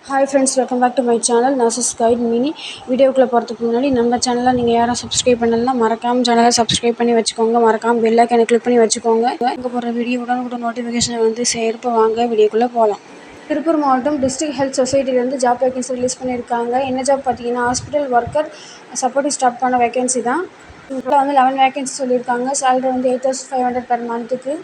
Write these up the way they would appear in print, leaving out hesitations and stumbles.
Hi friends, welcome back to my channel Nurses Guide Mini. வீடியோக்குள்ள போகிறதுக்கு முன்னாடி நம்ம சேனலை நீங்கள் யாரும் சப்ஸ்கிரைப் பண்ணலன்னா மறக்காம சேனலை சப்ஸ்கிரைப் பண்ணி வச்சுக்கோங்க. மறக்காம பெல் ஐகானை கிளிக் பண்ணி வச்சுக்கோங்க. இங்கே போகிற வீடியோ உடனுக்குடன் நோட்டிஃபிகேஷன் வந்து சேர்ப்பு வாங்க வீடியோக்குள்ளே போகலாம். திருப்பூர் மாவட்டம் டிஸ்ட்ரிக்ட் ஹெல்த் சொசைட்டிலேருந்து ஜாப் வேகன்சி ரிலீஸ் பண்ணியிருக்காங்க. என்ன ஜாப் பார்த்தீங்கன்னா ஹாஸ்பிட்டல் ஒர்க்கர் சப்போர்ட்டிவ் ஸ்டாஃப்க்கான வேகன்சி தான். இதில் வந்து 11 வேகன்சி சொல்லியிருக்காங்க. சேலரி வந்து 8,500 per மந்த்துக்கு.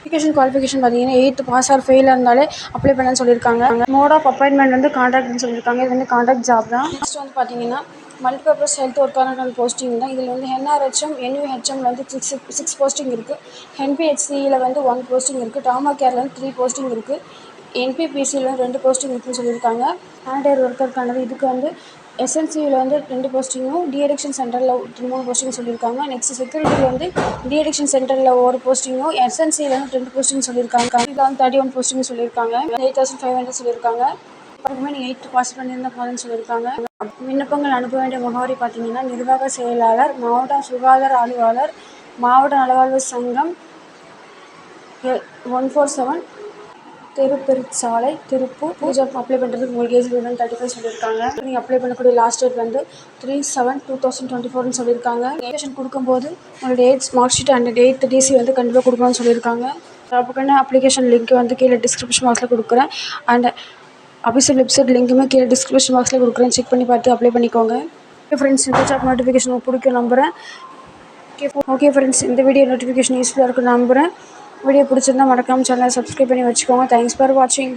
எஜுகேஷன் குவாலிஃபிகேஷன் பார்த்தீங்கன்னா 8th பாஸ் ஆர் ஃபெயிலாக இருந்தாலே அப்ளை பண்ணணும்னு சொல்லியிருக்காங்க. மோட் ஆஃப் அப்பாயின்மெண்ட் வந்து கான்ட்ராக்ட்னு சொல்லியிருக்காங்க. இது வந்து கான்ட்ராக்ட் ஜாப் தான். நெக்ஸ்ட் வந்து பார்த்தீங்கன்னா மல்டிபர்பஸ் ஹெல்த் ஒர்க்கான போஸ்டிங் தான். இதில் வந்து NRHM NUHM வந்து சிக்ஸ் போஸ்டிங் இருக்குது. NPHCயில் வந்து 1 போஸ்டிங் இருக்குது. ட்ராமா கேரில் வந்து 3 போஸ்டிங் இருக்குது. NPPCயில் வந்து 2 போஸ்டிங் இருக்குதுன்னு சொல்லியிருக்காங்க. சானிடரி ஒர்க்கருக்கானது இதுக்கு வந்து SNCயில் வந்து 2 போஸ்டிங்கும் டிஎடிக்ஷன் சென்டரில் 3 போஸ்டிங் சொல்லியிருக்காங்க. நெக்ஸ்ட் செக்யூரிட்டியில் வந்து டிஎடிக்ஷன் சென்டரில் 1 போஸ்டிங்கும் SNCயில் வந்து 2 போஸ்டிங் சொல்லியிருக்காங்க. இதில் வந்து 31 போஸ்டிங் சொல்லியிருக்காங்க. 8,500 சொல்லியிருக்காங்க. அப்புறமே நீங்கள் 8th பாஸ் பண்ணியிருந்தால் போதும்னு சொல்லியிருக்காங்க. விண்ணப்பங்கள் அனுப்ப வேண்டிய முகவரி பார்த்தீங்கன்னா நிர்வாக செயலாளர், மாவட்ட சுகாதார அலுவலர், மாவட்ட நலவாழ்வு சங்கம், 147 தெருப்பெருச்சாலை, திருப்பூர். ஜாப் அப்ளை பண்ணுறதுக்கு உங்களுக்கு ஏஜ் 35 சொல்லியிருக்காங்க. நீங்கள் அப்ளை பண்ணக்கூடிய லாஸ்ட் டேட் வந்து 3/7/2024 சொல்லியிருக்காங்க. அப்ளிகேஷன் கொடுக்கும்போது உங்களோட age mark sheet and 8th DC வந்து கண்டிப்பாக கொடுக்கணும்னு சொல்லியிருக்காங்க. அதுக்கான அப்ளிகேஷன் லிங்க் வந்து கீழே டிஸ்கிரிப்ஷன் பாக்ஸில் கொடுக்குறேன். அண்ட் அபிஷியல் வெப்சைட் லிங்க்குமே கீழே டிஸ்கிரிப்ஷன் பாக்ஸில் கொடுக்குறேன். செக் பண்ணி பார்த்து அப்ளை பண்ணிக்கோங்க. ஓகே ஃப்ரெண்ட்ஸ், இந்த ஜாப் நோட்டிஃபிகேஷன் உங்களுக்கு பிடிக்கும் நம்புகிறேன். ஓகே ஃப்ரெண்ட்ஸ், இந்த வீடியோ நோட்டிஃபிகேஷன் யூஸ்ஃபுல்லாக இருக்குன்னு நம்புகிறேன். வீடியோ பிடிச்சிருந்தா மறக்காம சேனலை சப்ஸ்கிரைப் பண்ணி வச்சுக்கோங்க. தேங்க்ஸ் ஃபார் வாட்சிங்.